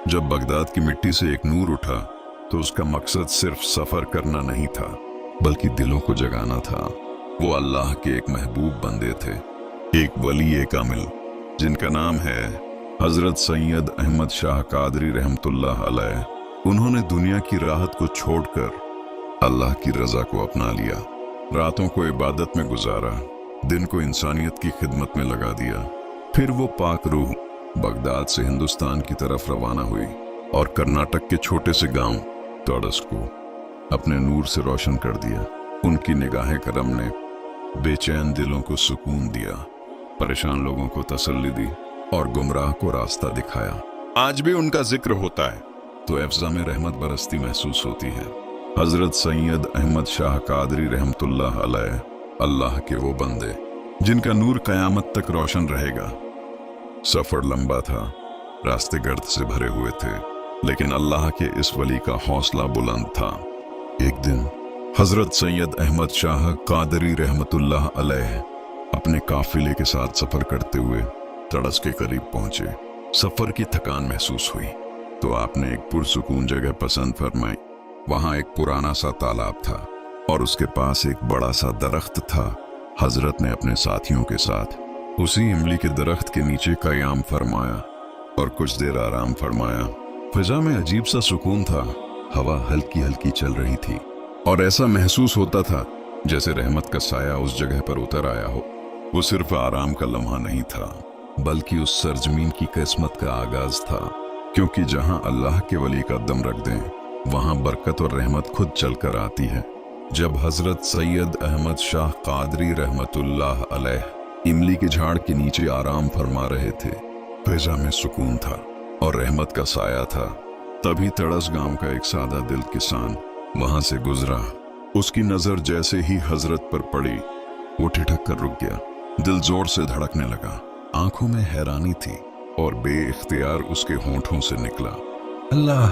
जब बगदाद की मिट्टी से एक नूर उठा तो उसका मकसद सिर्फ सफर करना नहीं था, बल्कि दिलों को जगाना था। वो अल्लाह के एक महबूब बंदे थे, एक वली कामिल, जिनका नाम है हजरत सैयद अहमद शाह कादरी रहमतुल्लाह अलैह। उन्होंने दुनिया की राहत को छोड़कर अल्लाह की रजा को अपना लिया। रातों को इबादत में गुजारा, दिन को इंसानियत की खिदमत में लगा दिया। फिर वो पाक रूह बगदाद से हिंदुस्तान की तरफ रवाना हुई और कर्नाटक के छोटे से गांव तड़स को अपने नूर से रोशन कर दिया। उनकी निगाह करम ने बेचैन दिलों को सुकून दिया, परेशान लोगों को तसल्ली दी और गुमराह को रास्ता दिखाया। आज भी उनका जिक्र होता है तो अफ़ज़ा में रहमत बरसती महसूस होती है। हजरत सैयद अहमद शाह कादरी रहमतुल्लाह अलैह अल्लाह के वो बंदे जिनका नूर कयामत तक रोशन रहेगा। सफर लंबा था, रास्ते गर्द से भरे हुए थे, लेकिन अल्लाह के इस वली का हौसला बुलंद था। एक दिन हजरत सैयद अहमद शाह कादरी रहमतुल्लाह अलैह अपने काफिले के साथ सफर करते हुए तड़स के करीब पहुंचे। सफर की थकान महसूस हुई तो आपने एक पुरसुकून जगह पसंद फरमाई। वहां एक पुराना सा तालाब था और उसके पास एक बड़ा सा दरख्त था। हजरत ने अपने साथियों के साथ उसी इमली के दरख्त के नीचे कयाम फरमाया और कुछ देर आराम फरमाया। फिजा में अजीब सा सुकून था, हवा हल्की हल्की चल रही थी और ऐसा महसूस होता था जैसे रहमत का साया उस जगह पर उतर आया हो। वो सिर्फ आराम का लम्हा नहीं था, बल्कि उस सरजमीन की किस्मत का आगाज था, क्योंकि जहां अल्लाह के वली का दम रख दें वहां बरकत और रहमत खुद चलकर आती है। जब हजरत सैयद अहमद शाह कादरी रहमतुल्लाह अलैह इमली के झाड़ के नीचे आराम फरमा रहे थे, फिजा में सुकून था और रहमत का साया था, तभी तड़स गांव का एक सादा दिल किसान वहां से गुजरा। उसकी नजर जैसे ही हजरत पर पड़ी वो ठिठक कर रुक गया। दिल जोर से धड़कने लगा, आंखों में हैरानी थी और बेइख्तियार उसके होंठों से निकला, अल्लाह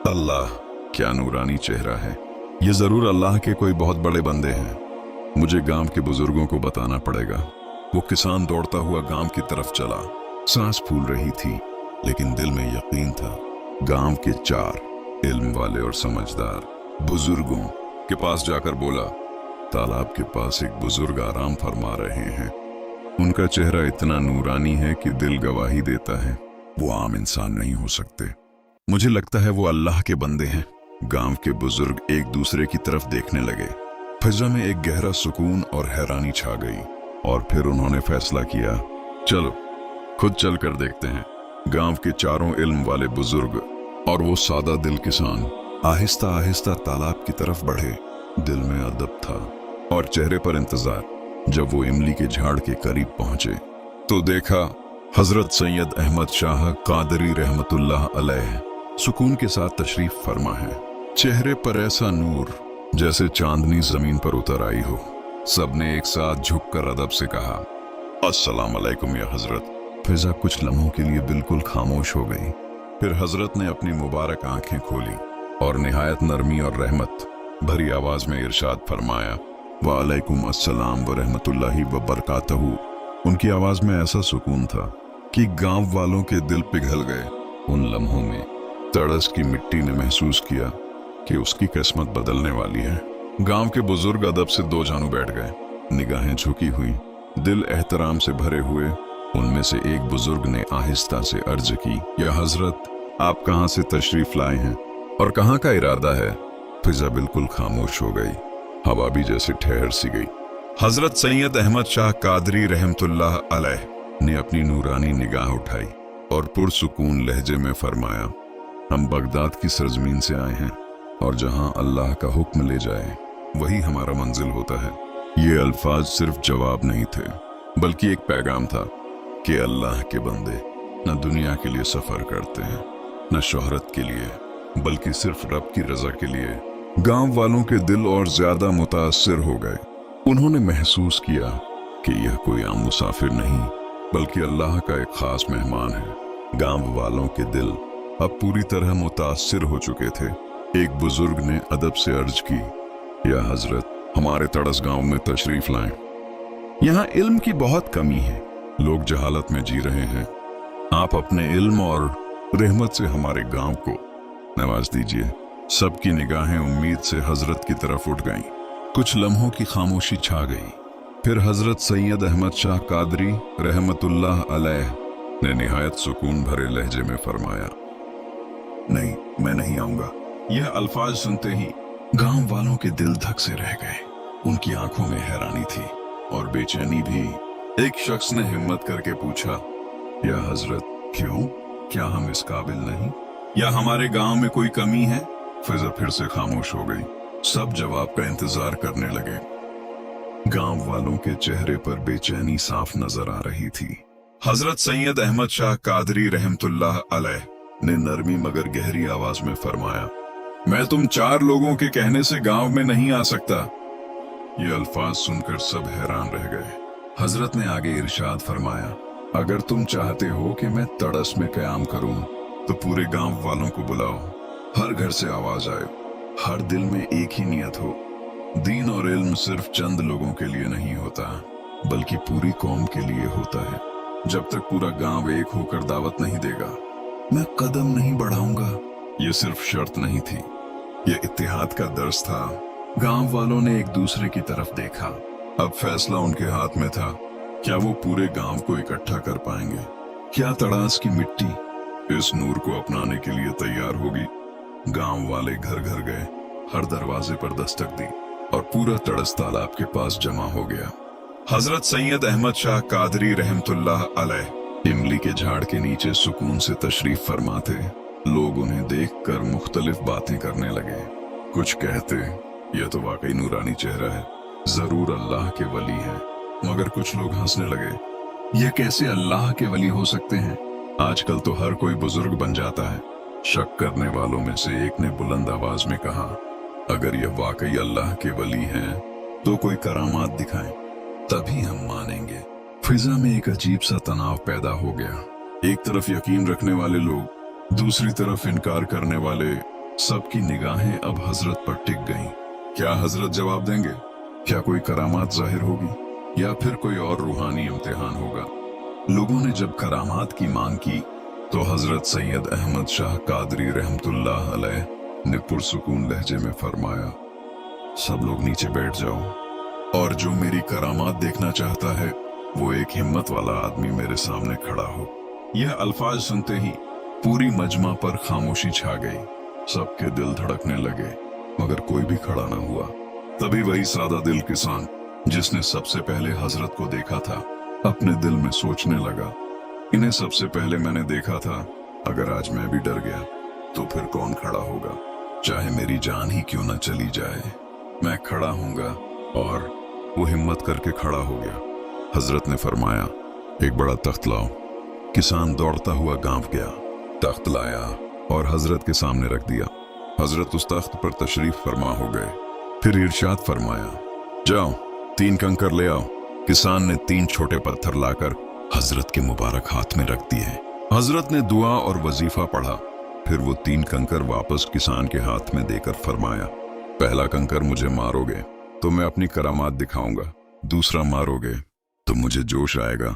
अल्लाह। क्या नूरानी चेहरा है, ये जरूर अल्लाह के कोई बहुत बड़े बंदे हैं। मुझे गांव के बुजुर्गों को बताना पड़ेगा। वो किसान दौड़ता हुआ गांव की तरफ चला। सांस फूल रही थी, लेकिन दिल में यकीन था। गांव के 4 इल्म वाले और समझदार बुजुर्गों के पास जाकर बोला, तालाब के पास एक बुजुर्ग आराम फरमा रहे हैं। उनका चेहरा इतना नूरानी है कि दिल गवाही देता है वो आम इंसान नहीं हो सकते। मुझे लगता है वो अल्लाह के बंदे हैं। गांव के बुजुर्ग एक दूसरे की तरफ देखने लगे। फिजा में एक गहरा सुकून और हैरानी छा गई और फिर उन्होंने फैसला किया, चलो खुद चल कर देखते हैं। गांव के 4 इल्म वाले बुजुर्ग और वो सादा दिल किसान आहिस्ता आहिस्ता तालाब की तरफ बढ़े। दिल में अदब था और चेहरे पर इंतजार। जब वो इमली के झाड़ के करीब पहुंचे तो देखा हजरत सैयद अहमद शाह कादरी रहमतुल्लाह अलैह सुकून के साथ तशरीफ फरमा है। चेहरे पर ऐसा नूर जैसे चांदनी जमीन पर उतर आई हो। सबने एक साथ झुककर अदब से कहा, अस्सलाम अलैकुम या हजरत। फिजा कुछ लम्हों के लिए बिल्कुल खामोश हो गई। फिर हजरत ने अपनी मुबारक आंखें खोली और निहायत नरमी और रहमत भरी आवाज में इरशाद फरमाया, वालेकुम अस्सलाम व रहमतुल्लाहि व बरकातहू। उनकी आवाज में ऐसा सुकून था कि गांव वालों के दिल पिघल गए। उन लम्हों में तड़स की मिट्टी ने महसूस किया कि उसकी किस्मत बदलने वाली है। गांव के बुजुर्ग अदब से 2 जानू बैठ गए, निगाहें झुकी हुई, दिल एहतराम से भरे हुए। उनमें से एक बुजुर्ग ने आहिस्ता से अर्ज की, या हजरत, आप कहां से तशरीफ लाए हैं और कहां का इरादा है? फिजा बिल्कुल खामोश हो गई, हवा भी जैसे ठहर सी गई। हजरत सैयद अहमद शाह कादरी रहमतुल्लाह अलैह ने अपनी नूरानी निगाह उठाई और पुरसुकून लहजे में फरमाया, हम बगदाद की सरजमीन से आए हैं और जहां अल्लाह का हुक्म ले जाए वही हमारा मंजिल होता है। ये अल्फाज सिर्फ जवाब नहीं थे, बल्कि एक पैगाम था कि अल्लाह के बंदे न दुनिया के लिए सफर करते हैं, न शोहरत के लिए, बल्कि सिर्फ रब की रजा के लिए। गांव वालों के दिल और ज्यादा मुतासिर हो गए। उन्होंने महसूस किया कि यह कोई आम मुसाफिर नहीं, बल्कि अल्लाह का एक खास मेहमान है। गांव वालों के दिल अब पूरी तरह मुतासिर हो चुके थे। एक बुजुर्ग ने अदब से अर्ज की, या हजरत, हमारे तड़स गांव में तशरीफ लाएं। यहाँ इल्म की बहुत कमी है, लोग जहालत में जी रहे हैं। आप अपने इल्म और रहमत से हमारे गांव को नवाज दीजिए। सबकी निगाहें उम्मीद से हजरत की तरफ उठ गईं। कुछ लम्हों की खामोशी छा गई। फिर हजरत सैयद अहमद शाह कादरी रहमतुल्लाह अलैह ने निहायत सुकून भरे लहजे में फरमाया, नहीं, मैं नहीं आऊंगा। यह अल्फाज सुनते ही गांव वालों के दिल धक से रह गए। उनकी आंखों में हैरानी थी और बेचैनी भी। एक शख्स ने हिम्मत करके पूछा, या हजरत, क्यों? क्या हम इस काबिल नहीं? या हमारे गांव में कोई कमी है? फिजा फिर से खामोश हो गई। सब जवाब का इंतजार करने लगे। गांव वालों के चेहरे पर बेचैनी साफ नजर आ रही थी। हजरत सैयद अहमद शाह कादरी रहमतुल्लाह अलैह ने नरमी मगर गहरी आवाज में फरमाया, मैं तुम 4 लोगों के कहने से गांव में नहीं आ सकता। ये अल्फाज सुनकर सब हैरान रह गए। हजरत ने आगे इरशाद फरमाया, अगर तुम चाहते हो कि मैं तड़स में कयाम करूं तो पूरे गांव वालों को बुलाओ, हर घर से आवाज आए, हर दिल में एक ही नियत हो। दीन और इल्म सिर्फ चंद लोगों के लिए नहीं होता, बल्कि पूरी कौम के लिए होता है। जब तक पूरा गांव एक होकर दावत नहीं देगा, मैं कदम नहीं बढ़ाऊंगा। ये सिर्फ शर्त नहीं थी, ये इत्तेहाद का दर्स था। गांव वालों ने एक दूसरे की तरफ देखा। अब फैसला उनके हाथ में था। क्या वो पूरे गांव को इकट्ठा कर पाएंगे? क्या तड़ास की मिट्टी इस नूर को अपनाने के लिए तैयार होगी? गांव वाले घर घर गए, हर दरवाजे पर दस्तक दी और पूरा तड़स तालाब के पास जमा हो गया। हजरत सैयद अहमद शाह कादरी रहमतुल्लाह अलैह इमली के झाड़ के नीचे सुकून से तशरीफ फरमाते। लोग उन्हें देखकर मुख्तलिफ बातें करने लगे। कुछ कहते, यह तो वाकई नूरानी चेहरा है, जरूर अल्लाह के वली है। मगर कुछ लोग हंसने लगे, यह कैसे अल्लाह के वली हो सकते हैं? आजकल तो हर कोई बुजुर्ग बन जाता है। शक करने वालों में से एक ने बुलंद आवाज में कहा, अगर यह वाकई अल्लाह के वली हैं तो कोई करामात दिखाएं, तभी हम मानेंगे। फिजा में एक अजीब सा तनाव पैदा हो गया। एक तरफ यकीन रखने वाले लोग, दूसरी तरफ इनकार करने वाले। सबकी निगाहें अब हजरत पर टिक गईं। क्या हजरत जवाब देंगे? क्या कोई करामात जाहिर होगी या फिर कोई और रूहानी इम्तिहान होगा? लोगों ने जब करामात की मांग की तो हजरत सैयद अहमद शाह कादरी रहमतुल्लाह अलैह ने पुरसुकून लहजे में फरमाया, सब लोग नीचे बैठ जाओ और जो मेरी करामात देखना चाहता है वो एक हिम्मत वाला आदमी मेरे सामने खड़ा हो। यह अल्फाज सुनते ही पूरी मजमा पर खामोशी छा गई। सबके दिल धड़कने लगे मगर कोई भी खड़ा न हुआ। तभी वही सादा दिल किसान जिसने सबसे पहले हजरत को देखा था अपने दिल में सोचने लगा, इन्हें सबसे पहले मैंने देखा था। अगर आज मैं भी डर गया तो फिर कौन खड़ा होगा? चाहे मेरी जान ही क्यों न चली जाए, मैं खड़ा हूंगा। और वो हिम्मत करके खड़ा हो गया। हजरत ने फरमाया, एक बड़ा तख्त लाओ। किसान दौड़ता हुआ गांव गया, तख्त लाया और हजरत के सामने रख दिया। हजरत उस तख्त पर तशरीफ फरमा हो गए। फिर इरशाद फरमाया, जाओ 3 कंकर ले आओ। किसान ने 3 छोटे पत्थर लाकर हजरत के मुबारक हाथ में रख दिए। हजरत ने दुआ और वजीफा पढ़ा। फिर वो 3 कंकर वापस किसान के हाथ में देकर फरमाया, पहला कंकर मुझे मारोगे तो मैं अपनी करामात दिखाऊंगा, दूसरा मारोगे तो मुझे जोश आएगा,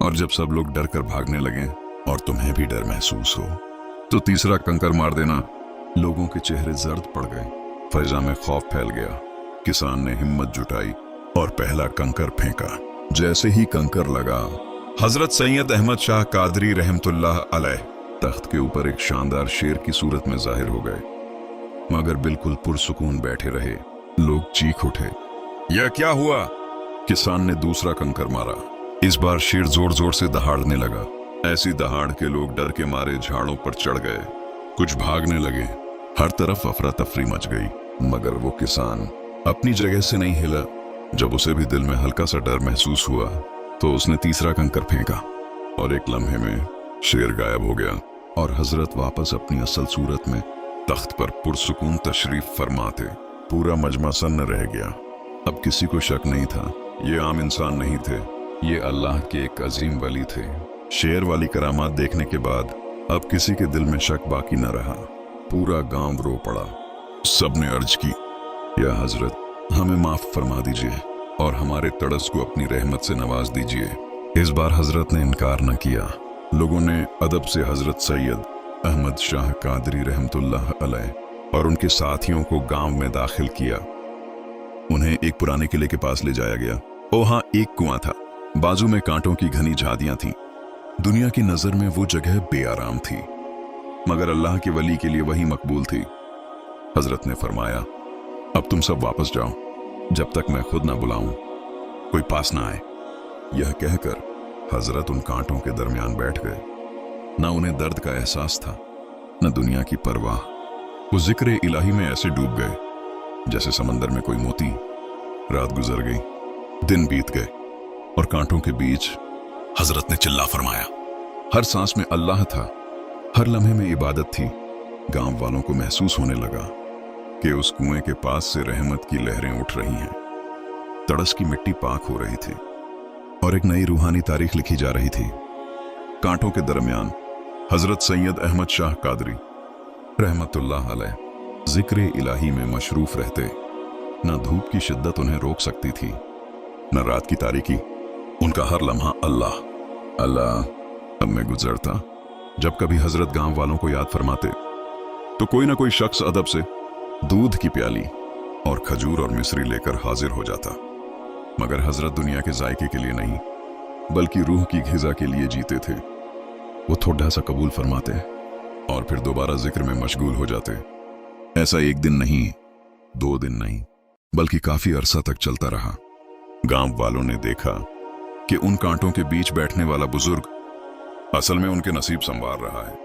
और जब सब लोग डर कर भागने लगे और तुम्हें भी डर महसूस हो तो तीसरा कंकर मार देना। लोगों के चेहरे जर्द पड़ गए, फैजा में खौफ फैल गया। किसान ने हिम्मत जुटाई और पहला कंकर फेंका। जैसे ही कंकर लगा, हजरत सैयद अहमद शाह कादरी रहमतुल्लाह अलैह तख्त के ऊपर एक शानदार शेर की सूरत में जाहिर हो गए, मगर बिल्कुल पुरसुकून बैठे रहे। लोग चीख उठे, यह क्या हुआ? किसान ने दूसरा कंकर मारा। इस बार शेर जोर जोर से दहाड़ने लगा। ऐसी दहाड़ के लोग डर के मारे झाड़ों पर चढ़ गए, कुछ भागने लगे। हर तरफ अफरा तफरी मच गई, मगर वो किसान अपनी जगह से नहीं हिला। जब उसे भी दिल में हल्का सा डर महसूस हुआ तो उसने तीसरा कंकर फेंका और एक लम्हे में शेर गायब हो गया और हजरत वापस अपनी असल सूरत में तख्त पर पुरसुकून तशरीफ फरमाते। पूरा मजमा सन्न रह गया। अब किसी को शक नहीं था, ये आम इंसान नहीं थे, ये अल्लाह के एक अजीम वली थे। शेर वाली करामात देखने के बाद अब किसी के दिल में शक बाकी न रहा। पूरा गांव रो पड़ा। सबने अर्ज की, या हजरत, हमें माफ फरमा दीजिए और हमारे तड़स को अपनी रहमत से नवाज दीजिए। इस बार हजरत ने इनकार न किया। लोगों ने अदब से हजरत सैयद अहमद शाह कादरी रहमतुल्लाह अलैह और उनके साथियों को गांव में दाखिल किया। उन्हें एक पुराने किले के पास ले जाया गया। वहां एक कुआं था, बाजू में कांटों की घनी झादियां थीं। दुनिया की नजर में वो जगह बेआराम थी, मगर अल्लाह के वली के लिए वही मकबूल थी। हजरत ने फरमाया, अब तुम सब वापस जाओ, जब तक मैं खुद ना बुलाऊं, कोई पास ना आए। यह कहकर हजरत उन कांटों के दरमियान बैठ गए। ना उन्हें दर्द का एहसास था, न दुनिया की परवाह। वो जिक्र इलाही में ऐसे डूब गए जैसे समंदर में कोई मोती। रात गुजर गई, दिन बीत गए और कांटों के बीच हजरत ने चिल्ला फरमाया। हर सांस में अल्लाह था, हर लम्हे में इबादत थी। गांव वालों को महसूस होने लगा कि उस कुएं के पास से रहमत की लहरें उठ रही हैं। तड़स की मिट्टी पाक हो रही थी और एक नई रूहानी तारीख लिखी जा रही थी। कांटों के दरमियान हजरत सैयद अहमद शाह कादरी रहमतुल्लाह अलैह जिक्र इलाही में मशरूफ रहते। न धूप की शिद्दत उन्हें रोक सकती थी, न रात की तारीकी। उनका हर लम्हा अल्लाह अल्लाह। अब मैं गुजरता, जब कभी हजरत गांव वालों को याद फरमाते तो कोई ना कोई शख्स अदब से दूध की प्याली और खजूर और मिश्री लेकर हाजिर हो जाता। मगर हजरत दुनिया के जायके के लिए नहीं, बल्कि रूह की ग़िज़ा के लिए जीते थे। वो थोड़ा सा कबूल फरमाते और फिर दोबारा जिक्र में मशगूल हो जाते। ऐसा एक दिन नहीं, 2 दिन नहीं, बल्कि काफी अरसा तक चलता रहा। गांव वालों ने देखा कि उन कांटों के बीच बैठने वाला बुजुर्ग असल में उनके नसीब संवार रहा है।